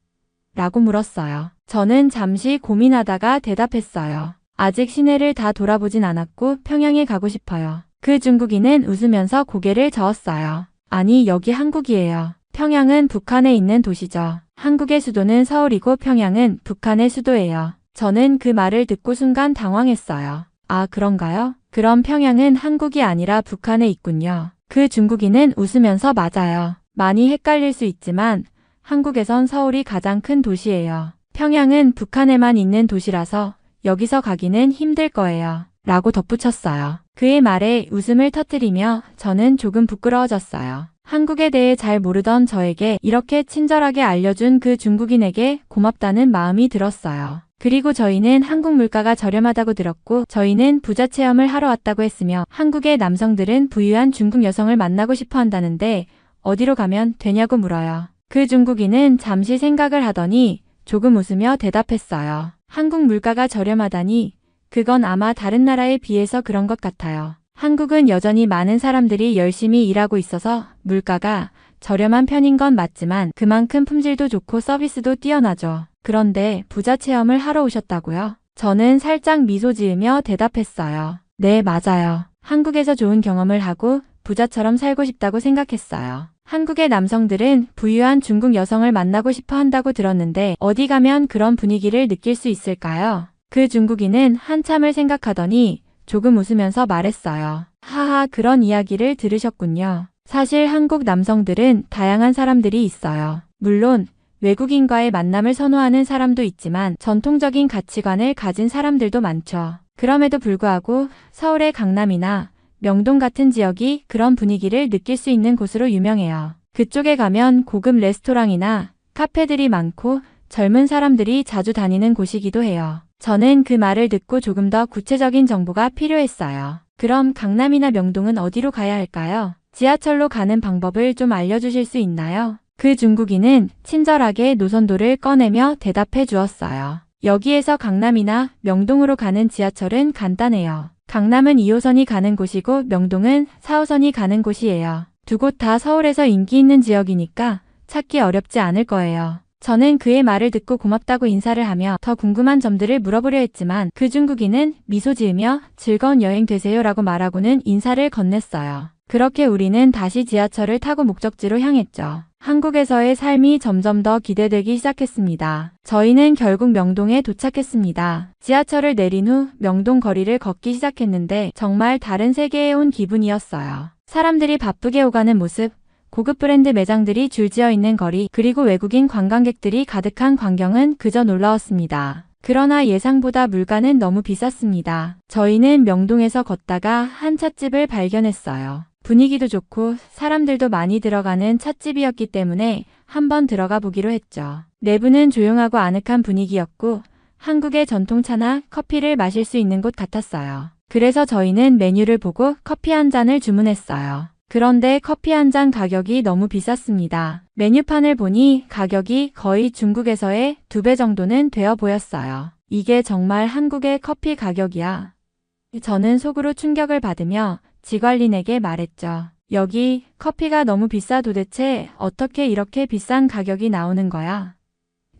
라고 물었어요. 저는 잠시 고민하다가 대답했어요. 아직 시내를 다 돌아보진 않았고 평양에 가고 싶어요. 그 중국인은 웃으면서 고개를 저었어요. 아니, 여기 한국이에요. 평양은 북한에 있는 도시죠. 한국의 수도는 서울이고 평양은 북한의 수도예요. 저는 그 말을 듣고 순간 당황했어요. 아, 그런가요? 그럼 평양은 한국이 아니라 북한에 있군요. 그 중국인은 웃으면서 맞아요. 많이 헷갈릴 수 있지만 한국에선 서울이 가장 큰 도시예요. 평양은 북한에만 있는 도시라서 여기서 가기는 힘들 거예요. 라고 덧붙였어요. 그의 말에 웃음을 터뜨리며 저는 조금 부끄러워졌어요. 한국에 대해 잘 모르던 저에게 이렇게 친절하게 알려준 그 중국인에게 고맙다는 마음이 들었어요. 그리고 저희는 한국 물가가 저렴하다고 들었고 저희는 부자 체험을 하러 왔다고 했으며 한국의 남성들은 부유한 중국 여성을 만나고 싶어 한다는데 어디로 가면 되냐고 물어요. 그 중국인은 잠시 생각을 하더니 조금 웃으며 대답했어요. 한국 물가가 저렴하다니 그건 아마 다른 나라에 비해서 그런 것 같아요. 한국은 여전히 많은 사람들이 열심히 일하고 있어서 물가가 저렴한 편인 건 맞지만 그만큼 품질도 좋고 서비스도 뛰어나죠. 그런데 부자 체험을 하러 오셨다고요? 저는 살짝 미소 지으며 대답했어요. 네, 맞아요. 한국에서 좋은 경험을 하고 부자처럼 살고 싶다고 생각했어요. 한국의 남성들은 부유한 중국 여성을 만나고 싶어 한다고 들었는데 어디 가면 그런 분위기를 느낄 수 있을까요? 그 중국인은 한참을 생각하더니 조금 웃으면서 말했어요. 하하, 그런 이야기를 들으셨군요. 사실 한국 남성들은 다양한 사람들이 있어요. 물론 외국인과의 만남을 선호하는 사람도 있지만 전통적인 가치관을 가진 사람들도 많죠. 그럼에도 불구하고 서울의 강남이나 명동 같은 지역이 그런 분위기를 느낄 수 있는 곳으로 유명해요. 그쪽에 가면 고급 레스토랑이나 카페들이 많고 젊은 사람들이 자주 다니는 곳이기도 해요. 저는 그 말을 듣고 조금 더 구체적인 정보가 필요했어요. 그럼 강남이나 명동은 어디로 가야 할까요? 지하철로 가는 방법을 좀 알려주실 수 있나요? 그 중국인은 친절하게 노선도를 꺼내며 대답해 주었어요. 여기에서 강남이나 명동으로 가는 지하철은 간단해요. 강남은 2호선이 가는 곳이고 명동은 4호선이 가는 곳이에요. 두 곳 다 서울에서 인기 있는 지역이니까 찾기 어렵지 않을 거예요. 저는 그의 말을 듣고 고맙다고 인사를 하며 더 궁금한 점들을 물어보려 했지만 그 중국인은 미소 지으며 즐거운 여행 되세요라고 말하고는 인사를 건넸어요. 그렇게 우리는 다시 지하철을 타고 목적지로 향했죠. 한국에서의 삶이 점점 더 기대되기 시작했습니다. 저희는 결국 명동에 도착했습니다. 지하철을 내린 후 명동 거리를 걷기 시작했는데 정말 다른 세계에 온 기분이었어요. 사람들이 바쁘게 오가는 모습, 고급 브랜드 매장들이 줄지어 있는 거리, 그리고 외국인 관광객들이 가득한 광경은 그저 놀라웠습니다. 그러나 예상보다 물가는 너무 비쌌습니다. 저희는 명동에서 걷다가 한 찻집을 발견했어요. 분위기도 좋고 사람들도 많이 들어가는 찻집이었기 때문에 한번 들어가 보기로 했죠. 내부는 조용하고 아늑한 분위기였고 한국의 전통차나 커피를 마실 수 있는 곳 같았어요. 그래서 저희는 메뉴를 보고 커피 한 잔을 주문했어요. 그런데 커피 한 잔 가격이 너무 비쌌습니다. 메뉴판을 보니 가격이 거의 중국에서의 2배 정도는 되어 보였어요. 이게 정말 한국의 커피 가격이야. 저는 속으로 충격을 받으며 지관린에게 말했죠. 여기 커피가 너무 비싸. 도대체 어떻게 이렇게 비싼 가격이 나오는 거야?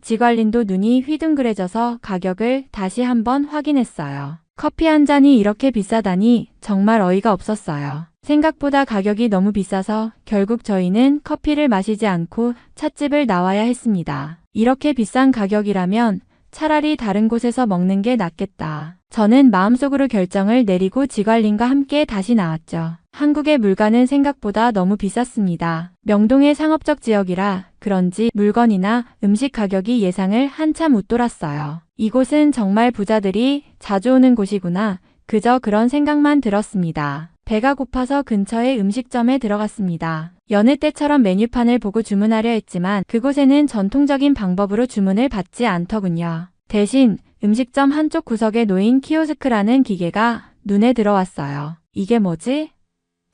지관린도 눈이 휘둥그레져서 가격을 다시 한번 확인했어요. 커피 한 잔이 이렇게 비싸다니 정말 어이가 없었어요. 생각보다 가격이 너무 비싸서 결국 저희는 커피를 마시지 않고 찻집을 나와야 했습니다. 이렇게 비싼 가격이라면 차라리 다른 곳에서 먹는 게 낫겠다. 저는 마음속으로 결정을 내리고 지관린과 함께 다시 나왔죠. 한국의 물가는 생각보다 너무 비쌌습니다. 명동의 상업적 지역이라 그런지 물건이나 음식 가격이 예상을 한참 웃돌았어요. 이곳은 정말 부자들이 자주 오는 곳이구나. 그저 그런 생각만 들었습니다. 배가 고파서 근처의 음식점에 들어갔습니다. 여느 때처럼 메뉴판을 보고 주문하려 했지만 그곳에는 전통적인 방법으로 주문을 받지 않더군요. 대신 음식점 한쪽 구석에 놓인 키오스크라는 기계가 눈에 들어왔어요. 이게 뭐지?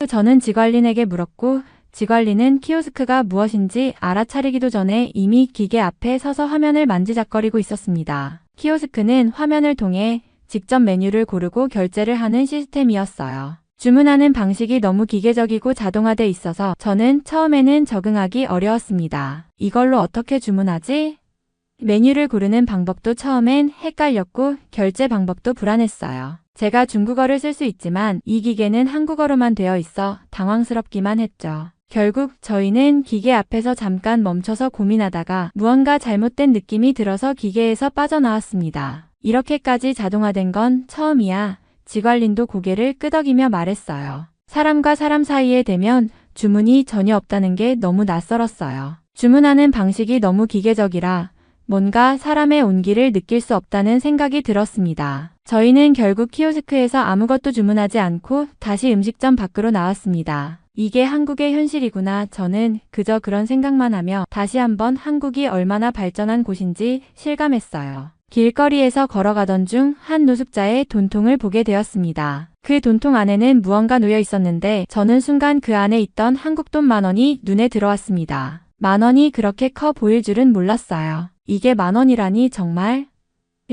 저는 지관린에게 물었고 지관린은 키오스크가 무엇인지 알아차리기도 전에 이미 기계 앞에 서서 화면을 만지작거리고 있었습니다. 키오스크는 화면을 통해 직접 메뉴를 고르고 결제를 하는 시스템이었어요. 주문하는 방식이 너무 기계적이고 자동화돼 있어서 저는 처음에는 적응하기 어려웠습니다. 이걸로 어떻게 주문하지? 메뉴를 고르는 방법도 처음엔 헷갈렸고 결제 방법도 불안했어요. 제가 중국어를 쓸 수 있지만 이 기계는 한국어로만 되어 있어 당황스럽기만 했죠. 결국 저희는 기계 앞에서 잠깐 멈춰서 고민하다가 무언가 잘못된 느낌이 들어서 기계에서 빠져나왔습니다. 이렇게까지 자동화된 건 처음이야. 지관린도 고개를 끄덕이며 말했어요. 사람과 사람 사이에 대면 주문이 전혀 없다는 게 너무 낯설었어요. 주문하는 방식이 너무 기계적이라 뭔가 사람의 온기를 느낄 수 없다는 생각이 들었습니다. 저희는 결국 키오스크에서 아무것도 주문하지 않고 다시 음식점 밖으로 나왔습니다. 이게 한국의 현실이구나. 저는 그저 그런 생각만 하며 다시 한번 한국이 얼마나 발전한 곳인지 실감했어요. 길거리에서 걸어가던 중 한 노숙자의 돈통을 보게 되었습니다. 그 돈통 안에는 무언가 놓여 있었는데 저는 순간 그 안에 있던 한국돈 10,000원이 눈에 들어왔습니다. 10,000원이 그렇게 커 보일 줄은 몰랐어요. 이게 10,000원이라니 정말?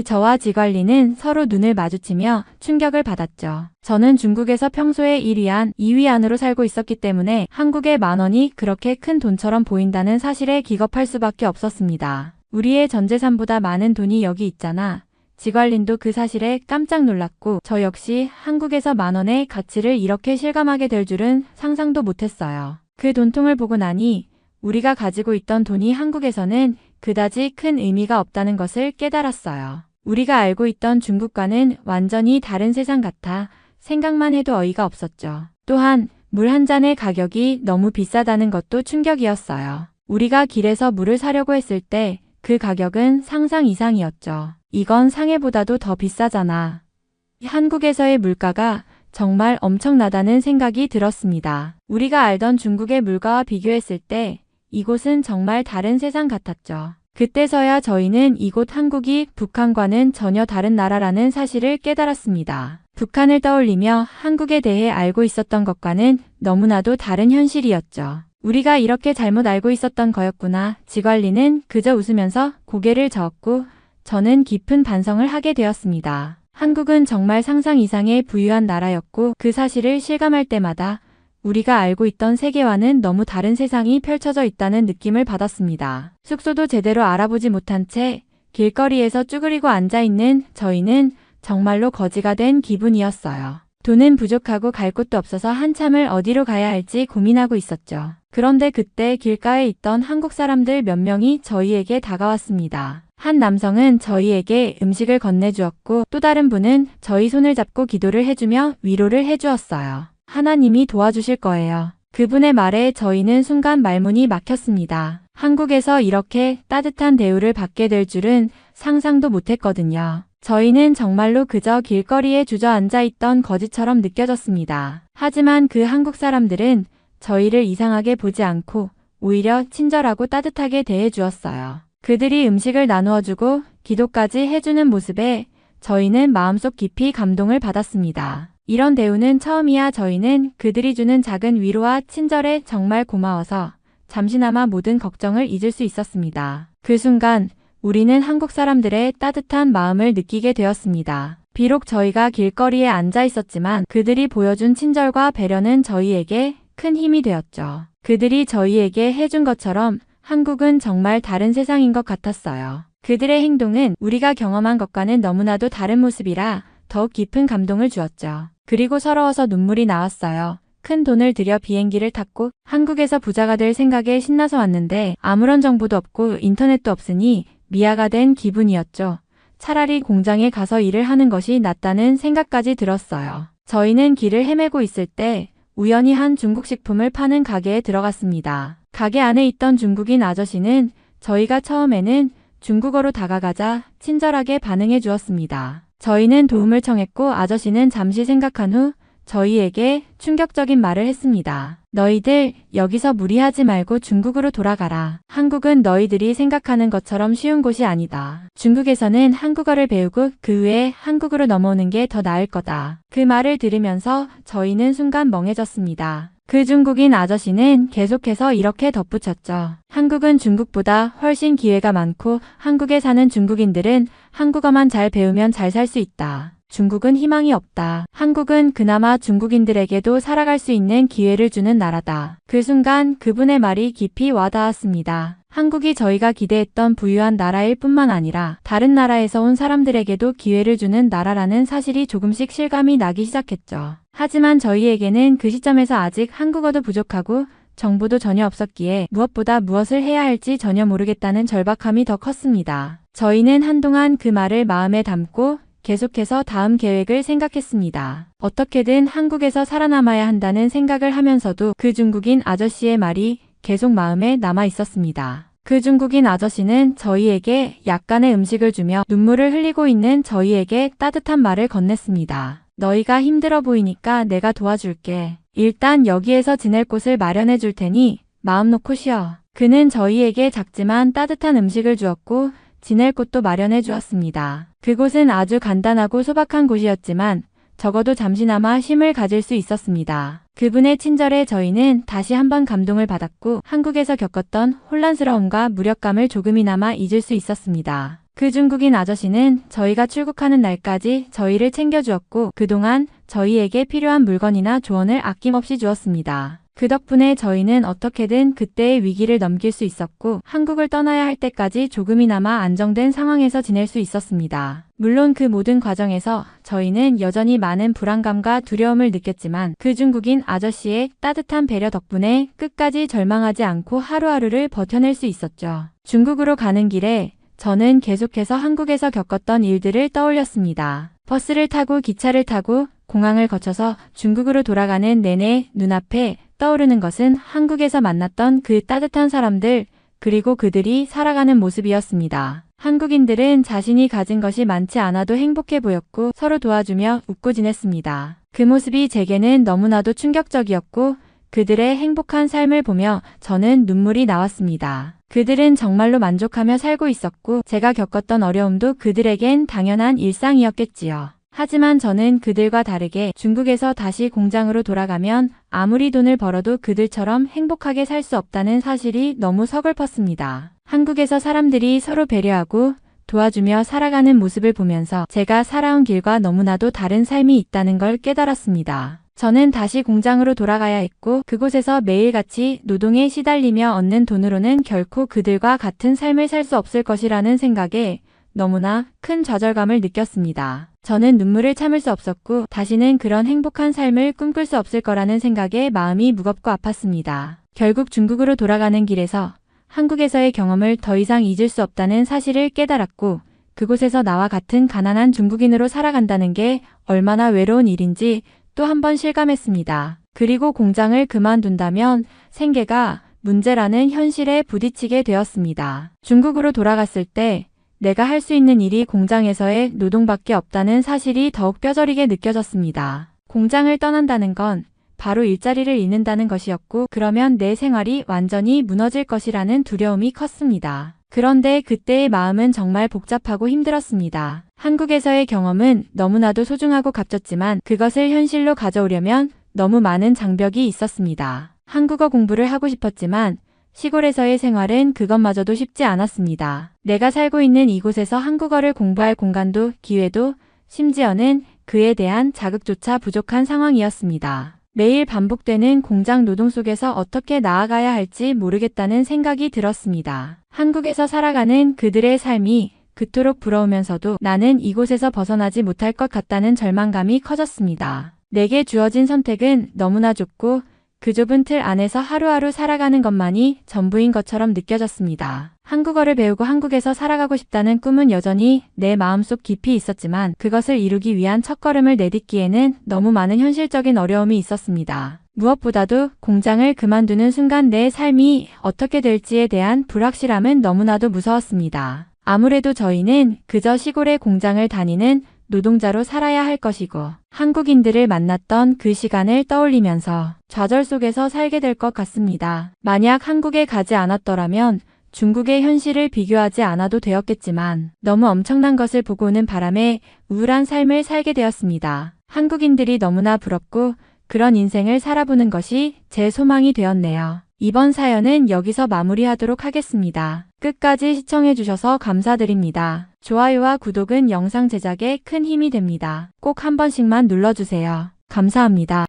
저와 지관린은 서로 눈을 마주치며 충격을 받았죠. 저는 중국에서 평소에 1위 안, 2위 안으로 살고 있었기 때문에 한국의 10,000원이 그렇게 큰 돈처럼 보인다는 사실에 기겁할 수밖에 없었습니다. 우리의 전 재산보다 많은 돈이 여기 있잖아. 지관린도 그 사실에 깜짝 놀랐고 저 역시 한국에서 10,000원의 가치를 이렇게 실감하게 될 줄은 상상도 못했어요. 그 돈통을 보고 나니 우리가 가지고 있던 돈이 한국에서는 그다지 큰 의미가 없다는 것을 깨달았어요. 우리가 알고 있던 중국과는 완전히 다른 세상 같아 생각만 해도 어이가 없었죠. 또한 물 한 잔의 가격이 너무 비싸다는 것도 충격이었어요. 우리가 길에서 물을 사려고 했을 때 그 가격은 상상 이상이었죠. 이건 상해보다도 더 비싸잖아. 한국에서의 물가가 정말 엄청나다는 생각이 들었습니다. 우리가 알던 중국의 물가와 비교했을 때 이곳은 정말 다른 세상 같았죠. 그때서야 저희는 이곳 한국이 북한과는 전혀 다른 나라라는 사실을 깨달았습니다. 북한을 떠올리며 한국에 대해 알고 있었던 것과는 너무나도 다른 현실이었죠. 우리가 이렇게 잘못 알고 있었던 거였구나. 지관린은 그저 웃으면서 고개를 저었고 저는 깊은 반성을 하게 되었습니다. 한국은 정말 상상 이상의 부유한 나라였고 그 사실을 실감할 때마다 우리가 알고 있던 세계와는 너무 다른 세상이 펼쳐져 있다는 느낌을 받았습니다. 숙소도 제대로 알아보지 못한 채 길거리에서 쭈그리고 앉아있는 저희는 정말로 거지가 된 기분이었어요. 돈은 부족하고 갈 곳도 없어서 한참을 어디로 가야 할지 고민하고 있었죠. 그런데 그때 길가에 있던 한국 사람들 몇 명이 저희에게 다가왔습니다. 한 남성은 저희에게 음식을 건네주었고 또 다른 분은 저희 손을 잡고 기도를 해주며 위로를 해주었어요. 하나님이 도와주실 거예요. 그분의 말에 저희는 순간 말문이 막혔습니다. 한국에서 이렇게 따뜻한 대우를 받게 될 줄은 상상도 못했거든요. 저희는 정말로 그저 길거리에 주저앉아 있던 거지처럼 느껴졌습니다. 하지만 그 한국 사람들은 저희를 이상하게 보지 않고 오히려 친절하고 따뜻하게 대해주었어요. 그들이 음식을 나누어주고 기도까지 해주는 모습에 저희는 마음속 깊이 감동을 받았습니다. 이런 대우는 처음이야. 저희는 그들이 주는 작은 위로와 친절에 정말 고마워서 잠시나마 모든 걱정을 잊을 수 있었습니다. 그 순간 우리는 한국 사람들의 따뜻한 마음을 느끼게 되었습니다. 비록 저희가 길거리에 앉아 있었지만 그들이 보여준 친절과 배려는 저희에게 큰 힘이 되었죠. 그들이 저희에게 해준 것처럼 한국은 정말 다른 세상인 것 같았어요. 그들의 행동은 우리가 경험한 것과는 너무나도 다른 모습이라 더욱 깊은 감동을 주었죠. 그리고 서러워서 눈물이 나왔어요. 큰 돈을 들여 비행기를 탔고 한국에서 부자가 될 생각에 신나서 왔는데 아무런 정보도 없고 인터넷도 없으니 미아가 된 기분이었죠. 차라리 공장에 가서 일을 하는 것이 낫다는 생각까지 들었어요. 저희는 길을 헤매고 있을 때 우연히 한 중국 식품을 파는 가게에 들어갔습니다. 가게 안에 있던 중국인 아저씨는 저희가 처음에는 중국어로 다가가자 친절하게 반응해 주었습니다. 저희는 도움을 청했고 아저씨는 잠시 생각한 후 저희에게 충격적인 말을 했습니다. 너희들 여기서 무리하지 말고 중국으로 돌아가라. 한국은 너희들이 생각하는 것처럼 쉬운 곳이 아니다. 중국에서는 한국어를 배우고 그 후에 한국으로 넘어오는 게 더 나을 거다. 그 말을 들으면서 저희는 순간 멍해졌습니다. 그 중국인 아저씨는 계속해서 이렇게 덧붙였죠. 한국은 중국보다 훨씬 기회가 많고 한국에 사는 중국인들은 한국어만 잘 배우면 잘 살 수 있다. 중국은 희망이 없다. 한국은 그나마 중국인들에게도 살아갈 수 있는 기회를 주는 나라다. 그 순간 그분의 말이 깊이 와닿았습니다. 한국이 저희가 기대했던 부유한 나라일 뿐만 아니라 다른 나라에서 온 사람들에게도 기회를 주는 나라라는 사실이 조금씩 실감이 나기 시작했죠. 하지만 저희에게는 그 시점에서 아직 한국어도 부족하고 정보도 전혀 없었기에 무엇보다 무엇을 해야 할지 전혀 모르겠다는 절박함이 더 컸습니다. 저희는 한동안 그 말을 마음에 담고 계속해서 다음 계획을 생각했습니다. 어떻게든 한국에서 살아남아야 한다는 생각을 하면서도 그 중국인 아저씨의 말이 계속 마음에 남아 있었습니다. 그 중국인 아저씨는 저희에게 약간의 음식을 주며 눈물을 흘리고 있는 저희에게 따뜻한 말을 건넸습니다. 너희가 힘들어 보이니까 내가 도와줄게. 일단 여기에서 지낼 곳을 마련해 줄 테니 마음 놓고 쉬어. 그는 저희에게 작지만 따뜻한 음식을 주었고 지낼 곳도 마련해 주었습니다. 그곳은 아주 간단하고 소박한 곳이었지만 적어도 잠시나마 힘을 가질 수 있었습니다. 그분의 친절에 저희는 다시 한번 감동을 받았고 한국에서 겪었던 혼란스러움과 무력감을 조금이나마 잊을 수 있었습니다. 그 중국인 아저씨는 저희가 출국하는 날까지 저희를 챙겨주었고 그동안 저희에게 필요한 물건이나 조언을 아낌없이 주었습니다. 그 덕분에 저희는 어떻게든 그때의 위기를 넘길 수 있었고 한국을 떠나야 할 때까지 조금이나마 안정된 상황에서 지낼 수 있었습니다. 물론 그 모든 과정에서 저희는 여전히 많은 불안감과 두려움을 느꼈지만 그 중국인 아저씨의 따뜻한 배려 덕분에 끝까지 절망하지 않고 하루하루를 버텨낼 수 있었죠. 중국으로 가는 길에 저는 계속해서 한국에서 겪었던 일들을 떠올렸습니다. 버스를 타고 기차를 타고 공항을 거쳐서 중국으로 돌아가는 내내 눈앞에 떠오르는 것은 한국에서 만났던 그 따뜻한 사람들, 그리고 그들이 살아가는 모습이었습니다. 한국인들은 자신이 가진 것이 많지 않아도 행복해 보였고 서로 도와주며 웃고 지냈습니다. 그 모습이 제게는 너무나도 충격적이었고 그들의 행복한 삶을 보며 저는 눈물이 나왔습니다. 그들은 정말로 만족하며 살고 있었고 제가 겪었던 어려움도 그들에겐 당연한 일상이었겠지요. 하지만 저는 그들과 다르게 중국에서 다시 공장으로 돌아가면 아무리 돈을 벌어도 그들처럼 행복하게 살 수 없다는 사실이 너무 서글펐습니다. 한국에서 사람들이 서로 배려하고 도와주며 살아가는 모습을 보면서 제가 살아온 길과 너무나도 다른 삶이 있다는 걸 깨달았습니다. 저는 다시 공장으로 돌아가야 했고 그곳에서 매일같이 노동에 시달리며 얻는 돈으로는 결코 그들과 같은 삶을 살 수 없을 것이라는 생각에 너무나 큰 좌절감을 느꼈습니다. 저는 눈물을 참을 수 없었고 다시는 그런 행복한 삶을 꿈꿀 수 없을 거라는 생각에 마음이 무겁고 아팠습니다. 결국 중국으로 돌아가는 길에서 한국에서의 경험을 더 이상 잊을 수 없다는 사실을 깨달았고 그곳에서 나와 같은 가난한 중국인으로 살아간다는 게 얼마나 외로운 일인지 또 한 번 실감했습니다. 그리고 공장을 그만둔다면 생계가 문제라는 현실에 부딪히게 되었습니다. 중국으로 돌아갔을 때 내가 할 수 있는 일이 공장에서의 노동밖에 없다는 사실이 더욱 뼈저리게 느껴졌습니다. 공장을 떠난다는 건 바로 일자리를 잃는다는 것이었고 그러면 내 생활이 완전히 무너질 것이라는 두려움이 컸습니다. 그런데 그때의 마음은 정말 복잡하고 힘들었습니다. 한국에서의 경험은 너무나도 소중하고 값졌지만 그것을 현실로 가져오려면 너무 많은 장벽이 있었습니다. 한국어 공부를 하고 싶었지만 시골에서의 생활은 그것마저도 쉽지 않았습니다. 내가 살고 있는 이곳에서 한국어를 공부할 공간도 기회도 심지어는 그에 대한 자극조차 부족한 상황이었습니다. 매일 반복되는 공장 노동 속에서 어떻게 나아가야 할지 모르겠다는 생각이 들었습니다. 한국에서 살아가는 그들의 삶이 그토록 부러우면서도 나는 이곳에서 벗어나지 못할 것 같다는 절망감이 커졌습니다. 내게 주어진 선택은 너무나 좁고 그 좁은 틀 안에서 하루하루 살아가는 것만이 전부인 것처럼 느껴졌습니다. 한국어를 배우고 한국에서 살아가고 싶다는 꿈은 여전히 내 마음속 깊이 있었지만 그것을 이루기 위한 첫걸음을 내딛기에는 너무 많은 현실적인 어려움이 있었습니다. 무엇보다도 공장을 그만두는 순간 내 삶이 어떻게 될지에 대한 불확실함은 너무나도 무서웠습니다. 아무래도 저희는 그저 시골의 공장을 다니는 노동자로 살아야 할 것이고 한국인들을 만났던 그 시간을 떠올리면서 좌절 속에서 살게 될 것 같습니다. 만약 한국에 가지 않았더라면 중국의 현실을 비교하지 않아도 되었겠지만 너무 엄청난 것을 보고 오는 바람에 우울한 삶을 살게 되었습니다. 한국인들이 너무나 부럽고 그런 인생을 살아보는 것이 제 소망이 되었네요. 이번 사연은 여기서 마무리하도록 하겠습니다. 끝까지 시청해주셔서 감사드립니다. 좋아요와 구독은 영상 제작에 큰 힘이 됩니다. 꼭 한 번씩만 눌러주세요. 감사합니다.